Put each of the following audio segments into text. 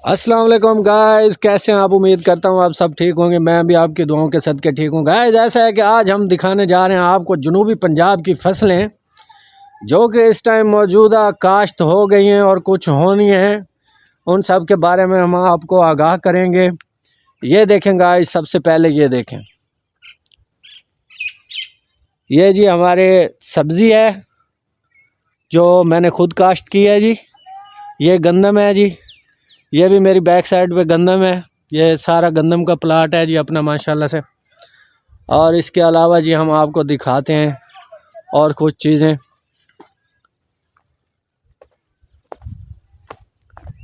अस्सलाम वालेकुम गाइस, कैसे हैं आप। उम्मीद करता हूं आप सब ठीक होंगे। मैं भी आपकी दुआओं के सदके ठीक हूं। गाइस ऐसा है कि आज हम दिखाने जा रहे हैं आपको जनूबी पंजाब की फसलें जो कि इस टाइम मौजूदा काश्त हो गई हैं और कुछ होनी हैं। उन सब के बारे में हम आपको आगाह करेंगे। ये देखें गाइस, सबसे पहले ये देखें, ये जी हमारे सब्ज़ी है जो मैंने खुद काश्त की है जी। ये गंदम है जी, ये भी मेरी बैक साइड पे गंदम है। ये सारा गंदम का प्लाट है जी अपना माशाल्लाह से। और इसके अलावा जी हम आपको दिखाते हैं और कुछ चीज़ें।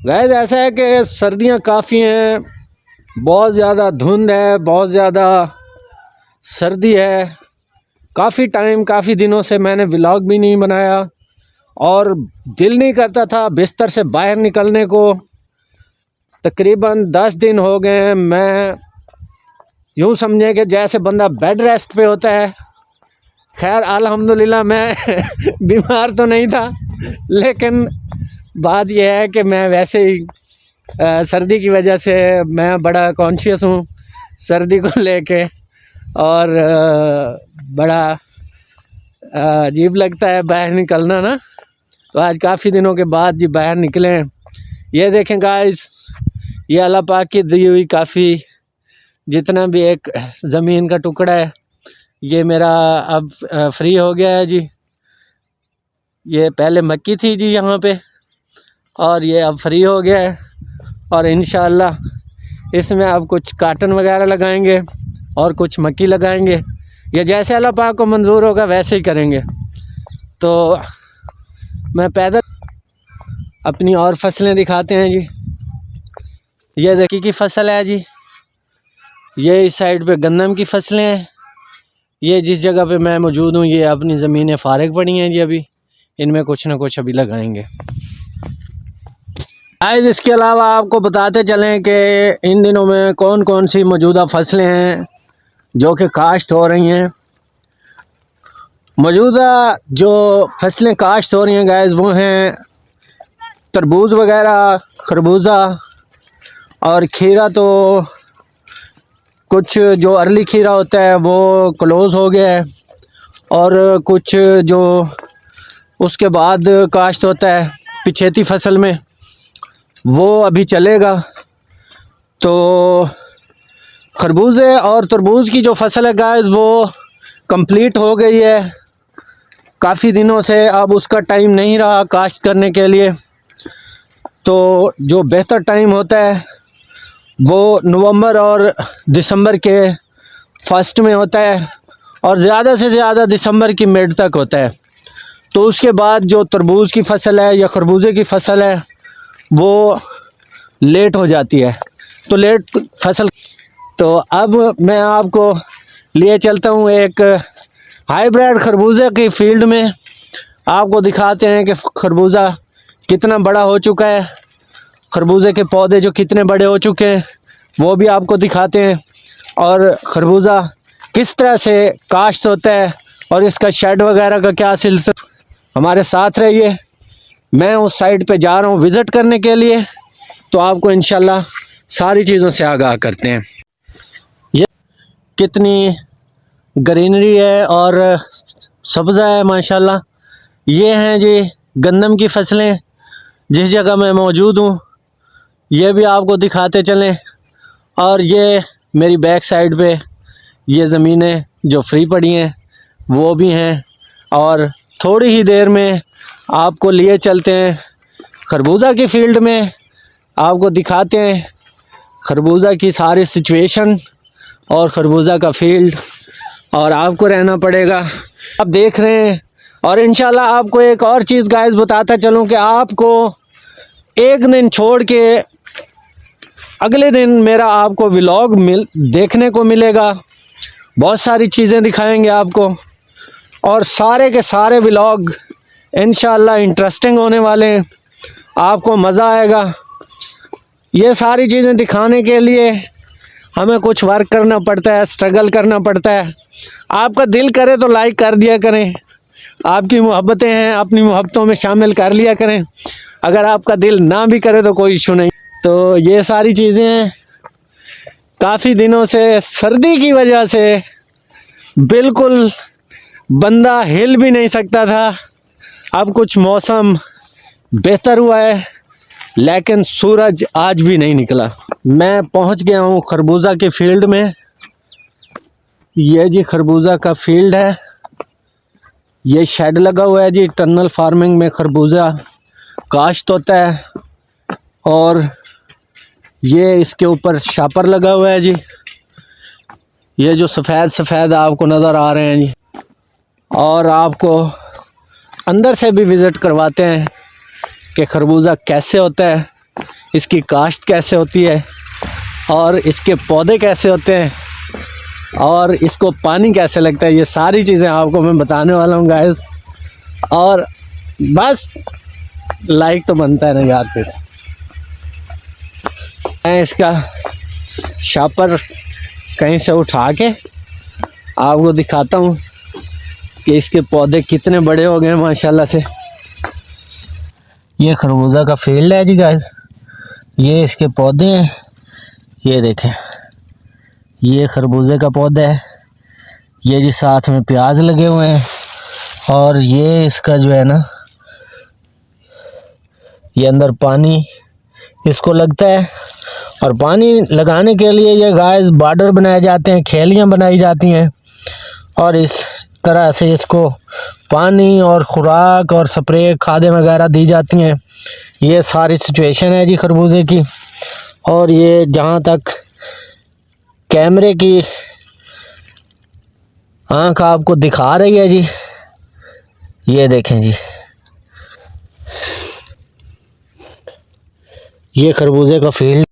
गाइस ऐसा है कि सर्दियां काफ़ी हैं, बहुत ज़्यादा धुंध है, बहुत ज़्यादा सर्दी है। काफ़ी टाइम, काफ़ी दिनों से मैंने व्लॉग भी नहीं बनाया और दिल नहीं करता था बिस्तर से बाहर निकलने को। तकरीबन 10 दिन हो गए हैं। मैं यूँ समझे कि जैसे बंदा बेड रेस्ट पे होता है। खैर अल्हम्दुलिल्लाह मैं बीमार तो नहीं था, लेकिन बात यह है कि मैं वैसे ही सर्दी की वजह से मैं बड़ा कॉन्शियस हूँ सर्दी को लेके। और बड़ा अजीब लगता है बाहर निकलना ना। तो आज काफ़ी दिनों के बाद जी बाहर निकले हैं। ये देखें गाइस, ये अल्लाह पाक की दी हुई काफ़ी जितना भी एक ज़मीन का टुकड़ा है, ये मेरा अब फ्री हो गया है जी। ये पहले मक्की थी जी यहाँ पे, और ये अब फ्री हो गया है। और इंशाअल्लाह इसमें अब कुछ काटन वगैरह लगाएंगे और कुछ मक्की लगाएंगे। ये जैसे अल्लाह पाक को मंजूर होगा वैसे ही करेंगे। तो मैं पैदल अपनी और फसलें दिखाते हैं जी। ये देखिए की फसल है जी, ये इस साइड पे गंदम की फसलें हैं। ये जिस जगह पे मैं मौजूद हूँ ये अपनी ज़मीनें फारिग पड़ी हैं जी। अभी इनमें कुछ ना कुछ अभी लगाएंगे। आज इसके अलावा आपको बताते चलें कि इन दिनों में कौन कौन सी मौजूदा फसलें हैं जो कि काश्त हो रही हैं। मौजूदा जो फसलें काश्त हो रही हैं गाइस, वो हैं तरबूज वगैरह, खरबूजा और खीरा। तो कुछ जो अर्ली खीरा होता है वो क्लोज़ हो गया है, और कुछ जो उसके बाद काश्त होता है पिछेती फसल में वो अभी चलेगा। तो खरबूजे और तरबूज की जो फसल है गाइस वो कंप्लीट हो गई है काफ़ी दिनों से। अब उसका टाइम नहीं रहा काश्त करने के लिए। तो जो बेहतर टाइम होता है वो नवंबर और दिसंबर के फर्स्ट में होता है, और ज़्यादा से ज़्यादा दिसंबर की मिड तक होता है। तो उसके बाद जो तरबूज की फसल है या खरबूजे की फसल है वो लेट हो जाती है। तो लेट फसल, तो अब मैं आपको लिए चलता हूँ एक हाईब्रिड खरबूजे की फील्ड में। आपको दिखाते हैं कि खरबूजा कितना बड़ा हो चुका है, खरबूजे के पौधे जो कितने बड़े हो चुके हैं वो भी आपको दिखाते हैं, और खरबूजा किस तरह से काश्त होता है और इसका शेड वगैरह का क्या सिलसिला। हमारे साथ रहिए। मैं उस साइड पे जा रहा हूँ विज़िट करने के लिए, तो आपको इंशाल्लाह सारी चीज़ों से आगाह करते हैं। ये कितनी ग्रीनरी है और सब्ज़ा है माशाल्लाह। ये हैं जी गंदम की फसलें जिस जगह मैं मौजूद हूँ, ये भी आपको दिखाते चलें। और ये मेरी बैक साइड पे ये ज़मीनें जो फ्री पड़ी हैं वो भी हैं। और थोड़ी ही देर में आपको लिए चलते हैं खरबूजा की फील्ड में, आपको दिखाते हैं खरबूजा की सारी सिचुएशन और खरबूजा का फील्ड। और आपको रहना पड़ेगा, आप देख रहे हैं। और इंशाल्लाह आपको एक और चीज़ गाइस बताता चलूँ कि आपको एक दिन छोड़ के अगले दिन मेरा आपको व्लॉग देखने को मिलेगा। बहुत सारी चीज़ें दिखाएंगे आपको, और सारे के सारे व्लॉग इंशाल्लाह इंटरेस्टिंग होने वाले हैं, आपको मज़ा आएगा। ये सारी चीज़ें दिखाने के लिए हमें कुछ वर्क करना पड़ता है, स्ट्रगल करना पड़ता है। आपका दिल करे तो लाइक कर दिया करें, आपकी मोहब्बतें हैं, अपनी मोहब्बतों में शामिल कर लिया करें। अगर आपका दिल ना भी करे तो कोई इशू नहीं। तो ये सारी चीज़ें हैं। काफ़ी दिनों से सर्दी की वजह से बिल्कुल बंदा हिल भी नहीं सकता था। अब कुछ मौसम बेहतर हुआ है, लेकिन सूरज आज भी नहीं निकला। मैं पहुंच गया हूं खरबूजा के फील्ड में। ये जी खरबूजा का फील्ड है। ये शेड लगा हुआ है जी। टनल फार्मिंग में खरबूजा काश्त होता है, और ये इसके ऊपर शापर लगा हुआ है जी। ये जो सफ़ेद सफ़ेद आपको नज़र आ रहे हैं जी, और आपको अंदर से भी विज़िट करवाते हैं कि खरबूजा कैसे होता है, इसकी काश्त कैसे होती है, और इसके पौधे कैसे होते हैं, और इसको पानी कैसे लगता है। ये सारी चीज़ें आपको मैं बताने वाला हूँ गाइस। और बस लाइक तो बनता है ना यार। फिर मैं इसका शापर कहीं से उठा के आपको दिखाता हूँ कि इसके पौधे कितने बड़े हो गए माशाल्लाह से। ये खरबूजा का फील्ड है जी गाइस। ये इसके पौधे हैं। ये देखें, ये खरबूजे का पौधा है। ये जी साथ में प्याज लगे हुए हैं, और ये इसका जो है ना, ये अंदर पानी इसको लगता है। और पानी लगाने के लिए ये गाइस बॉर्डर बनाए जाते हैं, खेलियाँ बनाई जाती हैं, और इस तरह से इसको पानी और खुराक और स्प्रे खादें वगैरह दी जाती हैं। ये सारी सिचुएशन है जी खरबूजे की। और ये जहाँ तक कैमरे की आँख आपको दिखा रही है जी, ये देखें जी, ये खरबूजे का फील्ड।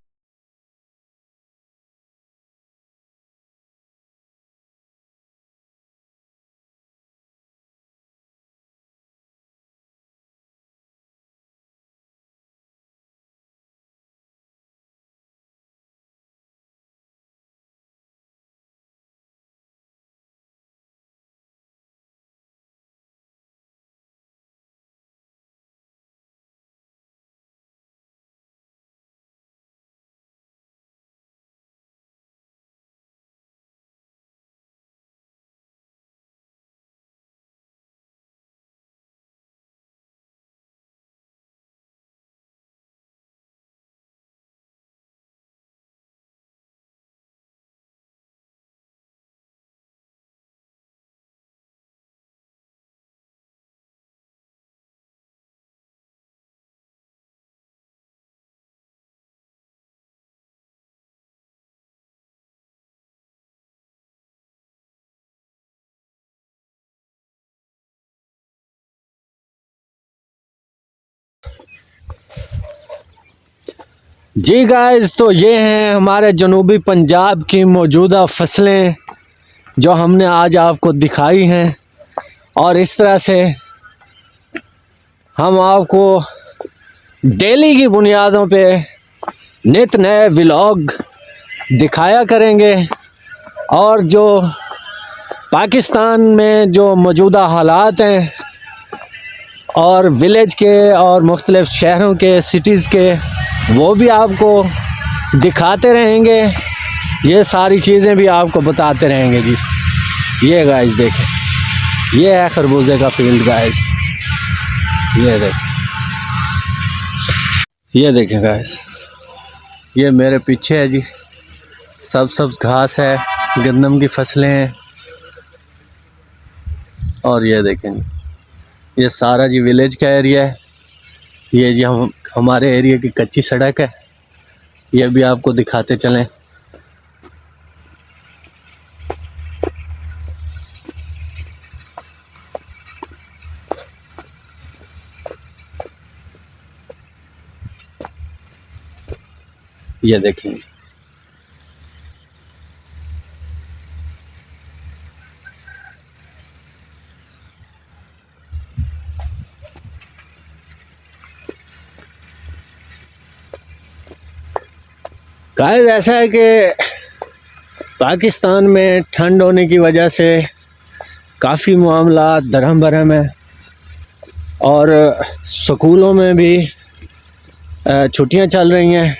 जी गाइस, तो ये हैं हमारे जनूबी पंजाब की मौजूदा फसलें जो हमने आज आपको दिखाई हैं। और इस तरह से हम आपको डेली की बुनियादों पे नित नए व्लॉग दिखाया करेंगे। और जो पाकिस्तान में जो मौजूदा हालात हैं, और विलेज के और मुख्तलिफ़ शहरों के, सिटीज़ के, वो भी आपको दिखाते रहेंगे। ये सारी चीज़ें भी आपको बताते रहेंगे जी। ये गाइस देखें, ये है खरबूजे का फील्ड गाइस। ये देखें गाइस, ये मेरे पीछे है जी, सब घास है, गंदम की फसलें हैं। और ये देखें जी, ये सारा जी विलेज का एरिया है। ये जी हमारे एरिया की कच्ची सड़क है, ये भी आपको दिखाते चलें। ये देखेंगे, गाइस ऐसा है कि पाकिस्तान में ठंड होने की वजह से काफ़ी मामला दरहम बरहम है, और स्कूलों में भी छुट्टियां चल रही हैं।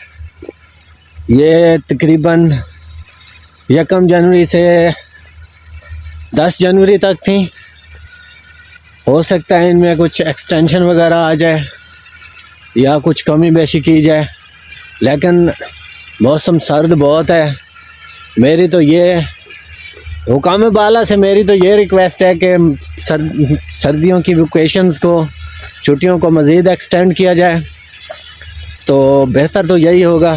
ये तकरीबन 1 जनवरी से 10 जनवरी तक थी। हो सकता है इनमें कुछ एक्सटेंशन वगैरह आ जाए या कुछ कमी बेशी की जाए, लेकिन मौसम सर्द बहुत है। मेरी तो ये हुकाम बाला से मेरी तो ये रिक्वेस्ट है कि सर्दियों की वेकेशंस को, छुट्टियों को मज़ीद एक्सटेंड किया जाए तो बेहतर तो यही होगा,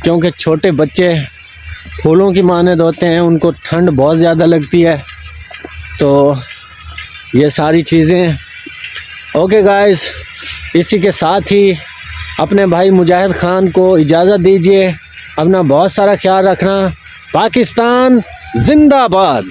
क्योंकि छोटे बच्चे फूलों की मानद होते हैं, उनको ठंड बहुत ज़्यादा लगती है। तो ये सारी चीज़ें ओके गाइस, इसी के साथ ही अपने भाई मुजाहिद ख़ान को इजाज़त दीजिए। अपना बहुत सारा ख्याल रखना। पाकिस्तान जिंदाबाद।